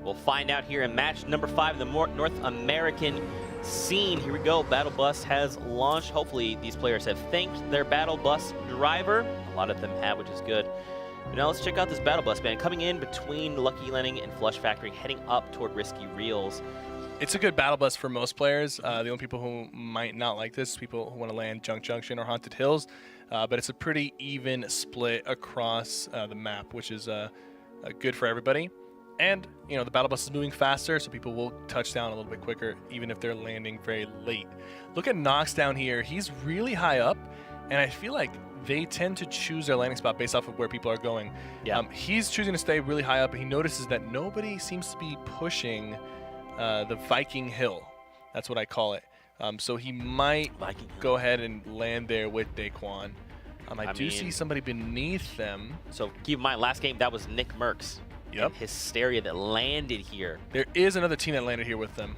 We'll find out here in match number 5, the North American scene. Here we go. Battle Bus has launched. Hopefully these players have thanked their Battle Bus driver. A lot of them have, which is good. But now let's check out this Battle Bus, man. Coming in between Lucky Landing and Flush Factory, heading up toward Risky Reels. It's a good Battle Bus for most players. The only people who might not like this, people who want to land Junk Junction or Haunted Hills. But it's a pretty even split across the map, which is good for everybody. And, you know, the Battle Bus is moving faster, so people will touch down a little bit quicker, even if they're landing very late. Look at Nox down here. He's really high up, and I feel like they tend to choose their landing spot based off of where people are going. Yeah. He's choosing to stay really high up, and he notices that nobody seems to be pushing the Viking Hill. That's what I call it. So he might go ahead and land there with Daquan. I do see somebody beneath them. So keep in mind, last game, that was Nick Merckx. Yep. Hysteria that landed here. There is another team that landed here with them.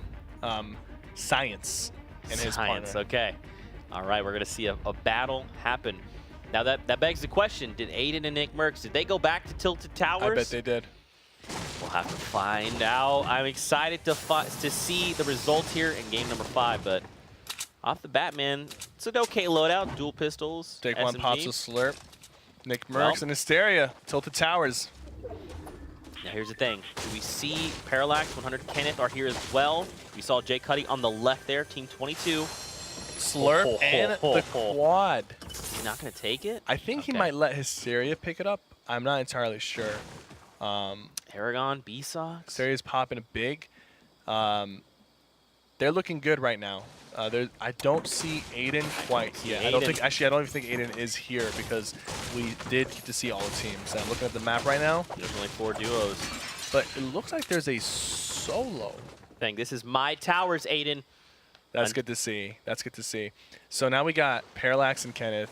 Science and his partner. Okay. All right, we're going to see a battle happen. Now that begs the question, did Aiden and Nick Merckx, did they go back to Tilted Towers? I bet they did. We'll have to find out. I'm excited to see the result here in game number 5, but off the bat, man, it's an okay loadout. Dual pistols, Daquan SMG. pops a slurp. Nick Merckx and Hysteria, Tilted Towers. Now here's the thing. Do we see Parallax, 100 Kenneth are here as well? We saw Jay Cuddy on the left there, Team 22. Slurp and the quad. He's not going to take it? I think he might let Hysteria pick it up. I'm not entirely sure. Aragon, B-Sox. Hysteria's popping a big. They're looking good right now. I don't see Aiden quite yet. I don't even think Aiden is here because we did get to see all the teams. I'm looking at the map right now. There's only 4 duos. But it looks like there's a solo. This is my towers, Aiden. That's good to see. That's good to see. So now we got Parallax and Kenneth,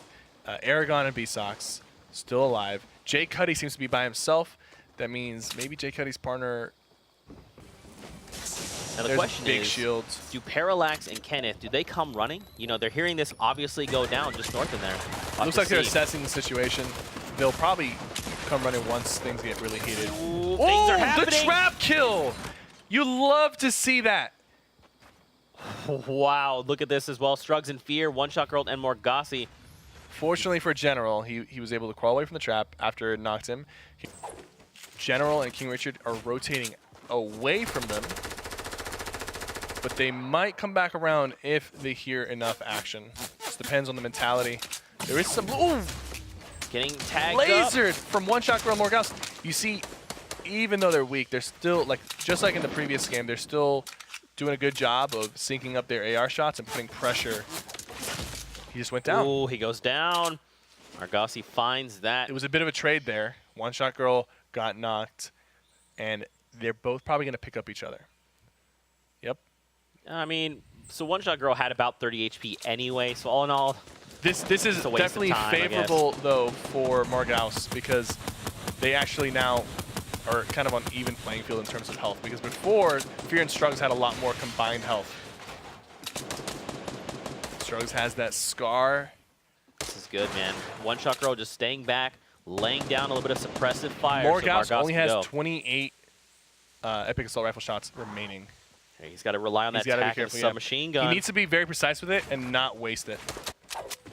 Aragon and B-Sox still alive. Jay Cuddy seems to be by himself. That means maybe Jay Cuddy's partner. Now the question big is, shields. Do Parallax and Kenneth, do they come running? You know, they're hearing this obviously go down just north of there. Looks like they're assessing the situation. They'll probably come running once things get really heated. Ooh, things are happening. The trap kill! You love to see that. Wow, look at this as well. Strugs in Fear, One Shot Girl, and Morgassi. Fortunately for General, he was able to crawl away from the trap after it knocked him. General and King Richard are rotating away from them, but they might come back around if they hear enough action. Just depends on the mentality. There is some getting tagged lasered up from One Shot Girl and Morgassi. You see, even though they're weak, they're still, like, just like in the previous game, they're still doing a good job of syncing up their AR shots and putting pressure. He just went down. Oh, he goes down. Morgassi finds that. It was a bit of a trade there. One Shot Girl got knocked, and they're both probably going to pick up each other. Yep. I mean, so One Shot Girl had about 30 HP anyway, so all in all, this is definitely favorable, though, for Morgassi because they actually now are kind of on even playing field in terms of health, because before, Fear and Strugs had a lot more combined health. Strugs has that scar. This is good, man. One Shot Girl just staying back, laying down a little bit of suppressive fire. Morgassi so only has 28 Epic Assault Rifle shots remaining. Okay, he's got to rely on that tack and submachine gun. He needs to be very precise with it and not waste it.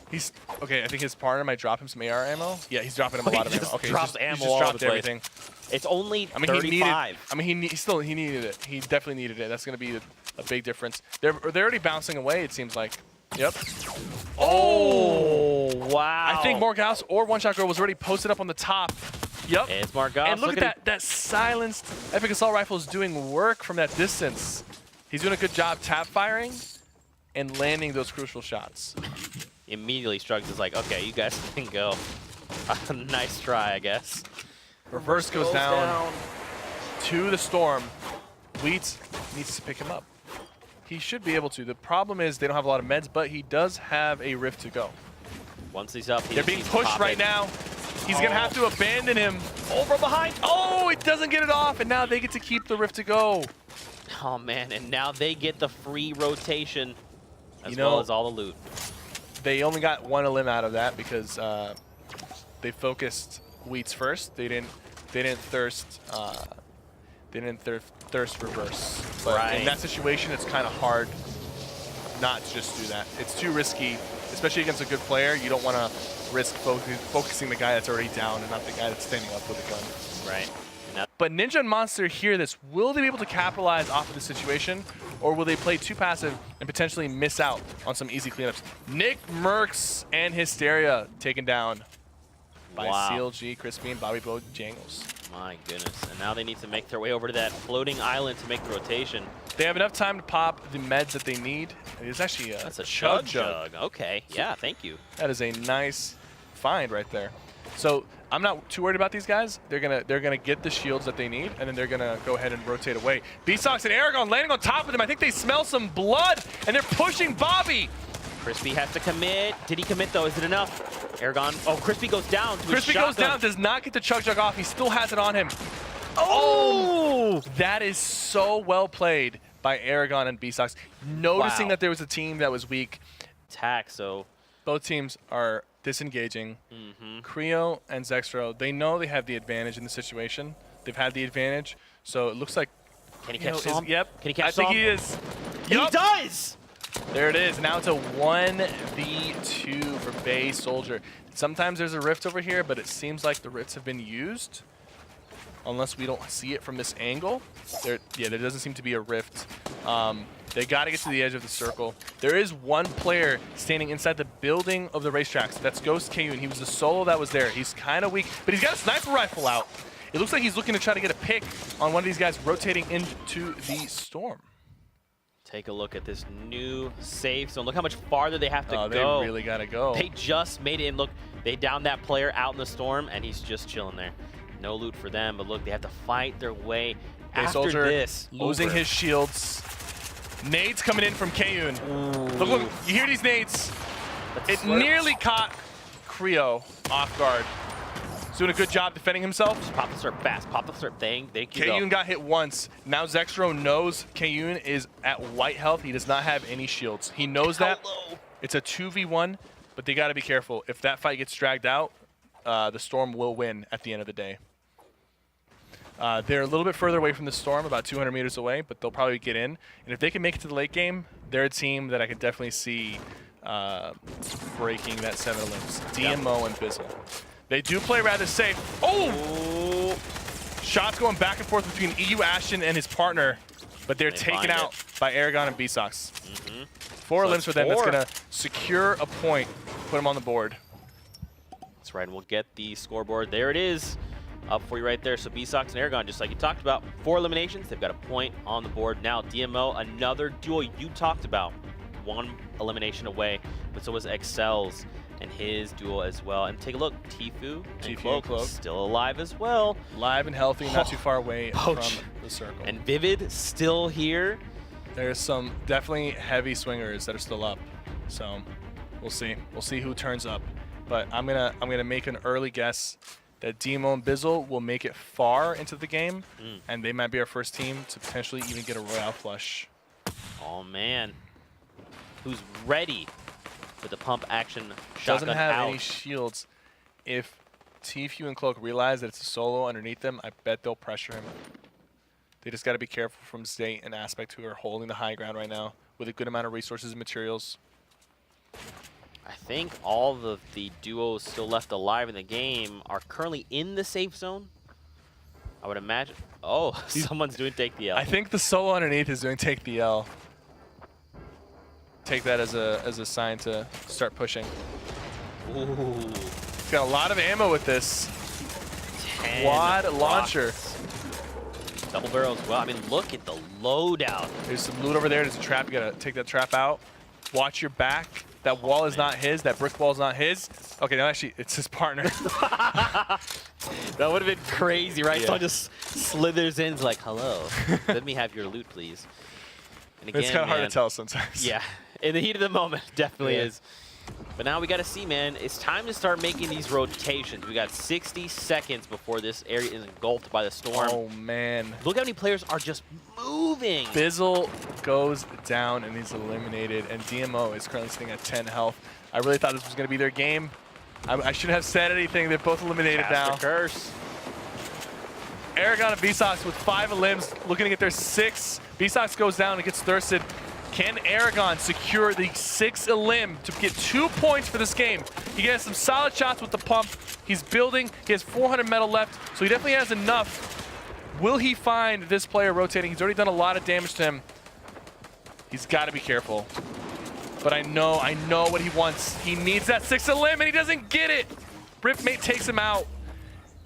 He's okay. I think his partner might drop him some AR ammo. Yeah, he's dropping him a lot of ammo. Okay, drops he ammo just all dropped the place. everything. It's only 35. He needed it. He definitely needed it. That's going to be a big difference. They're already bouncing away, it seems like. Yep. Oh, wow. I think Morgassi or One Shot Girl was already posted up on the top. Yep. It's Morgassi. And look at that silenced Epic Assault Rifle is doing work from that distance. He's doing a good job tap firing and landing those crucial shots. Immediately, Strugs is like, okay, you guys can go. Nice try, I guess. Reverse goes down to the Storm. Wheat needs to pick him up. He should be able to. The problem is they don't have a lot of meds, but he does have a rift to go. Once he's up, they're being pushed right now. He's going to have to abandon him. Over behind. Oh, it doesn't get it off, and now they get to keep the rift to go. Oh, man, and now they get the free rotation as well as all the loot. They only got one elim out of that because they focused Wheats first. They didn't thirst they didn't thirst reverse. But Right. in that situation, it's kind of hard not to just do that. It's too risky, especially against a good player. You don't want to risk focusing the guy that's already down and not the guy that's standing up with a gun. Right. But Ninja and Monster hear this. Will they be able to capitalize off of the situation, or will they play too passive and potentially miss out on some easy cleanups? Nick Merckx and Hysteria taken down by CLG, Crispy, and Bobby Bojangles. My goodness. And now they need to make their way over to that floating island to make the rotation. They have enough time to pop the meds that they need. It's actually That's a chug jug. Okay. So yeah, thank you. that is a nice find right there. So I'm not too worried about these guys. They're gonna get the shields that they need, and then they're gonna go ahead and rotate away. B-Sox and Aragon landing on top of them. I think they smell some blood, and they're pushing Bobby. Crispy has to commit. Did he commit though? Is it enough? Aragon. Oh, Crispy goes down to his Crispy goes shotgun. down, does not get the chug jug off. He still has it on him. Oh! That is so well played by Aragon and B-Sox. Noticing Wow. that there was a team that was weak. Attack, so Both teams are disengaging. Creo and Zextro, they know they have the advantage in the situation. They've had the advantage, so it looks like. can he you know, catch Psalm? Yep. Can he catch I think Psalm? he is. He Yup. does! There it is. Now it's a 1v2 for Bay Soldier. Sometimes there's a rift over here, but it seems like the rifts have been used. Unless we don't see it from this angle. There doesn't seem to be a rift. They got to get to the edge of the circle. There is one player standing inside the building of the racetracks. That's Ghost KU, and he was the solo that was there. He's kind of weak, but he's got a sniper rifle out. It looks like he's looking to try to get a pick on one of these guys rotating into the storm. Take a look at this new safe zone. Look how much farther they have to Oh, go. they really got to go. They just made it in. Look, they downed that player out in the storm, and he's just chilling there. No loot for them, but look, they have to fight their way Bay after Soldier this. losing over. his shields. Nades coming in from Kayun. Look, you hear these nades? That's It slurp. nearly caught Creo off guard. He's doing a good job defending himself. Pop the slurp fast. Pop the slurp. Thank you. Kayun got hit once. Now Zextro knows Kayun is at white health. He does not have any shields. He knows that. Hello. It's a 2v1, but they got to be careful. If that fight gets dragged out, the Storm will win at the end of the day. They're a little bit further away from the Storm, about 200 meters away, but they'll probably get in. And if they can make it to the late game, they're a team that I could definitely see breaking that 7 limbs. DMO and Bizzle. They do play rather safe. Oh! Shots going back and forth between EU Ashton and his partner, but they're They taken find out by Aragon and B-Sox. 4 So limbs it's for them. That's 4. going to secure a point, put them on the board. That's right, and we'll get the scoreboard. There it is, up for you right there. So B-Sox and Aragon, just like you talked about, 4 eliminations. They've got a point on the board. Now DMO, another duel you talked about, 1 elimination away, but so was Excel's and his duel as well. And take a look, Tfue and Cloak still alive as well. Live and healthy, not too far away Poach. from the circle. And Vivid still here. There's some definitely heavy swingers that are still up, so we'll see. We'll see who turns up. But I'm gonna make an early guess that Demo and Bizzle will make it far into the game, and they might be our first team to potentially even get a Royale Flush. Oh man, who's ready for the pump action shotgun Doesn't have out? any shields. If Tfue and Cloak realize that it's a solo underneath them, I bet they'll pressure him. They just got to be careful from State and Aspect, who are holding the high ground right now with a good amount of resources and materials. I think all of the duos still left alive in the game are currently in the safe zone. I would imagine. Oh, someone's doing take the L. I think the solo underneath is doing take the L. Take that as a sign to start pushing. Ooh. He's got a lot of ammo with this 10 quad rockets. launcher. Double barrel as well. I mean, look at the loadout. There's some loot over there. There's a trap. You gotta take that trap out. Watch your back. That wall is not his. That brick wall is not his. Okay, no, actually, it's his partner. That would have been crazy, right? Yeah. Someone just slithers in, like, hello, let me have your loot, please. And again, It's kind of hard man, to tell sometimes. Yeah, in the heat of the moment, definitely Yeah. is. But now we got to see, man. It's time to start making these rotations. We got 60 seconds before this area is engulfed by the storm. Oh, man. Look how many players are just moving. Bizzle goes down and he's eliminated, and DMO is currently sitting at 10 health. I really thought this was going to be their game. I shouldn't have said anything. They're both eliminated Cast now. the curse. Aragon and Vsauce with 5 limbs, looking to get their 6. Vsauce goes down and gets thirsted. Can Aragon secure the 6th elim to get 2 points for this game? He gets some solid shots with the pump. He's building. He has 400 metal left, so he definitely has enough. Will he find this player rotating? He's already done a lot of damage to him. He's got to be careful. But I know what he wants. He needs that 6th elim, and he doesn't get it. Riftmate takes him out.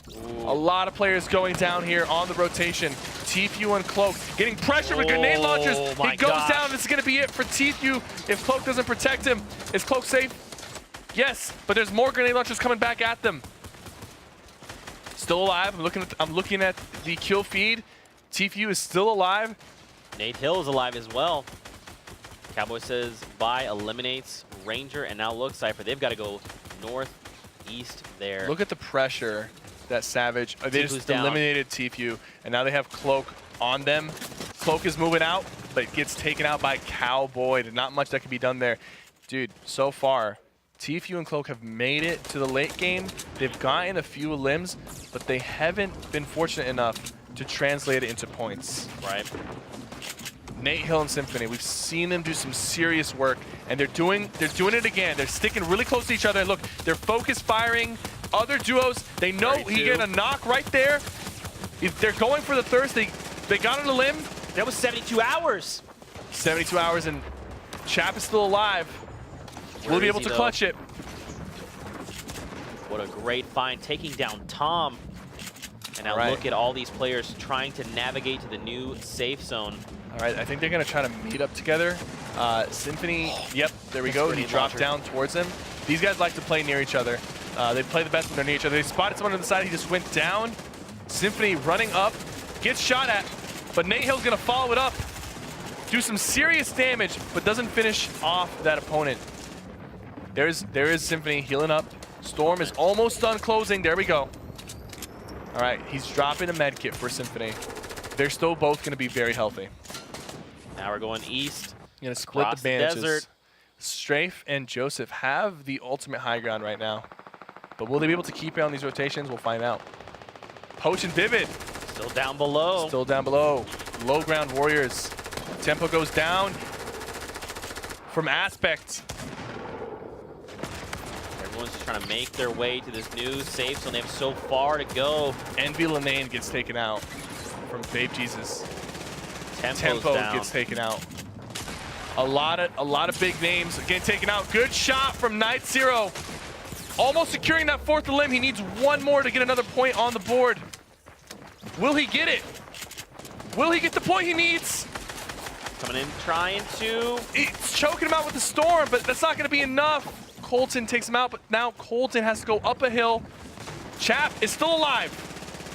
Ooh. A lot of players going down here on the rotation. Tfue and Cloak getting pressure with grenade launchers. He goes down. This is going to be it for Tfue if Cloak doesn't protect him. Is Cloak safe? Yes, but there's more grenade launchers coming back at them. Still alive. I'm looking at the kill feed. Tfue is still alive. Nate Hill is alive as well. Cowboy says bye, eliminates Ranger, and now look, Cypher, they've got to go northeast there. Look at the pressure that Savage, they just eliminated Tfue, and now they have Cloak on them. Cloak is moving out, but gets taken out by Cowboy. There's not much that can be done there. Dude, so far, Tfue and Cloak have made it to the late game. They've gotten a few limbs, but they haven't been fortunate enough to translate it into points. Right. Nate Hill and Symphony, we've seen them do some serious work, and they're doing it again. They're sticking really close to each other. And look, they're focus firing other duos. They know 32. he get a knock right there. If they're going for the thirst, they got on the limb. That was 72 hours. 72 hours, and Chap is still alive. Will be able to clutch it. What a great find, taking down Tom. And now look at all these players trying to navigate to the new safe zone. All right, I think they're going to try to meet up together. Symphony, yep, there we go. He dropped down towards him. These guys like to play near each other. They play the best when they're near each other. They spotted someone on the side. He just went down. Symphony running up, gets shot at, but Nate Hill's going to follow it up. Do some serious damage, but doesn't finish off that opponent. There is Symphony healing up. Storm is almost done closing. There we go. All right, he's dropping a med kit for Symphony. They're still both going to be very healthy. Now we're going east. Going to split the bandages. Strafe and Joseph have the ultimate high ground right now. But will they be able to keep it on these rotations? We'll find out. Poach and Vivid. Still down below. Still down below. Low ground warriors. Tempo goes down from Aspect. Everyone's just trying to make their way to this new safe zone. They have so far to go. Envy Linane gets taken out from Babe Jesus. Tempo gets taken out. A lot of big names getting taken out. Good shot from Night Zero. Almost securing that 4th elim. He needs one more to get another point on the board. Will he get it? Will he get the point he needs? Coming in, trying to. It's choking him out with the storm, but that's not going to be enough. Colton takes him out, but now Colton has to go up a hill. Chap is still alive,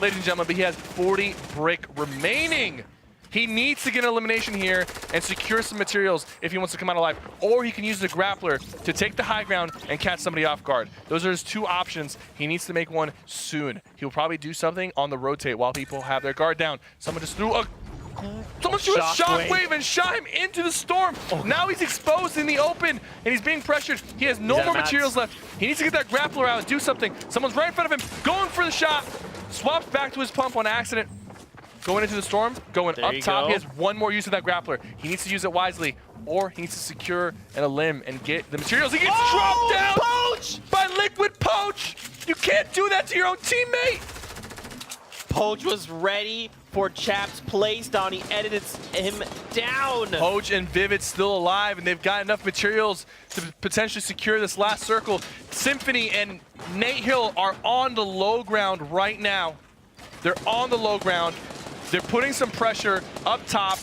ladies and gentlemen, but he has 40 brick remaining. He needs to get an elimination here and secure some materials if he wants to come out alive. Or he can use the grappler to take the high ground and catch somebody off guard. Those are his 2 options. He needs to make one soon. He'll probably do something on the rotate while people have their guard down. Someone just threw a shockwave and shot him into the storm. Oh. Now he's exposed in the open and he's being pressured. He has no more materials left. He needs to get that grappler out and do something. Someone's right in front of him, going for the shot. Swaps back to his pump on accident. Going into the storm, going up top. He has one more use of that grappler. He needs to use it wisely, or he needs to secure an elim and get the materials. He gets dropped down by Liquid Poach. You can't do that to your own teammate. Poach was ready for Chap's place down. He edited him down. Poach and Vivid still alive, and they've got enough materials to potentially secure this last circle. Symphony and Nate Hill are on the low ground right now. They're on the low ground. They're putting some pressure up top.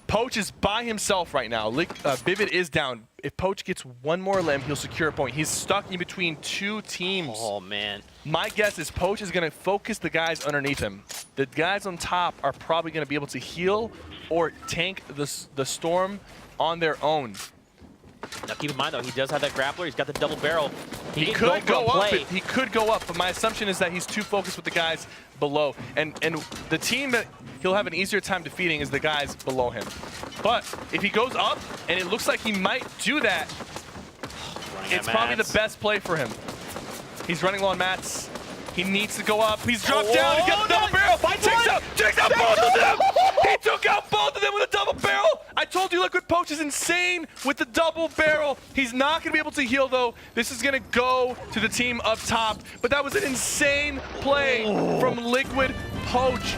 Poach is by himself right now. Vivid is down. If Poach gets one more limb, he'll secure a point. He's stuck in between 2 teams. Oh, man. My guess is Poach is going to focus the guys underneath him. The guys on top are probably going to be able to heal or tank the storm on their own. Now keep in mind though, he does have that grappler. He's got the double barrel. He could go up. He could go up, but my assumption is that he's too focused with the guys below. And the team that he'll have an easier time defeating is the guys below him. But if he goes up, and it looks like he might do that, it's probably the best play for him. He's running low on mats. He needs to go up. He's dropped down to get the double barrel. Takes out both of them. He took out both of them with a double barrel. I told you Liquid Poach is insane with the double barrel. He's not going to be able to heal, though. This is going to go to the team up top. But that was an insane play from Liquid Poach.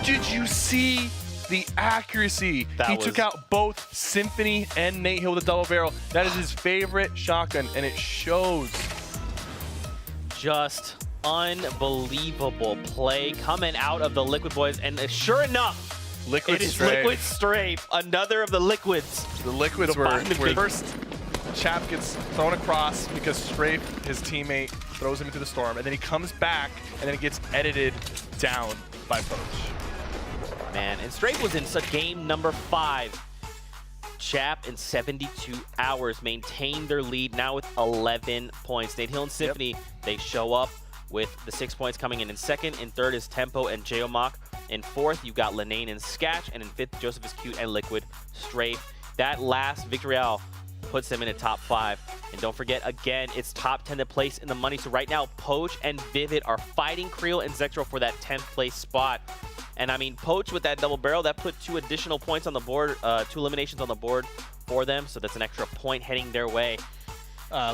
Did you see the accuracy? He took out both Symphony and Nate Hill with a double barrel. That is his favorite shotgun, and it shows. Just unbelievable play coming out of the Liquid boys, and sure enough, Liquid it is Strafe. Liquid Strafe, another of the Liquids. The Liquids were big. first. Chap gets thrown across because Strafe, his teammate, throws him into the storm, and then he comes back, and then it gets edited down by Poach. Man, and Strafe was in game number 5. Chap in 72 hours maintained their lead now with 11 points. Nate Hill and Symphony, they show up with the 6 points coming in second. In third is Tempo and Geomach. In fourth, you've got Lenane and Sketch. And in fifth, Joseph is Cute and Liquid Strafe. That last Victorial puts them in the top 5. And don't forget, again, it's top 10 to place in the money. So right now, Poach and Vivid are fighting Creel and Zextro for that 10th place spot. And I mean, Poach with that double barrel, that put 2 additional points on the board, 2 eliminations on the board for them. So that's an extra point heading their way.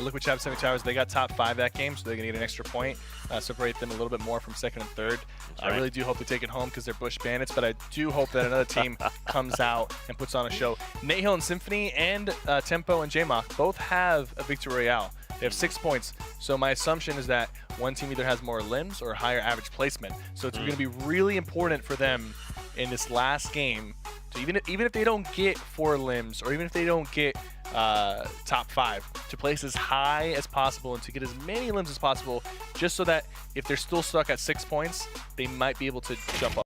Liquid Chap 72 Hours, they got top 5 that game, so they're going to get an extra point. Separate them a little bit more from second and third. Right. I really do hope they take it home because they're Bush Bandits, but I do hope that another team comes out and puts on a show. Nate Hill and Symphony and Tempo and J-Mock both have a Victory Royale. They have 6 points. So my assumption is that one team either has more limbs or higher average placement. So it's going to be really important for them in this last game to even if they don't get 4 limbs or even if they don't get top 5, to place as high as possible and to get as many limbs as possible, just so that if they're still stuck at 6 points, they might be able to jump up.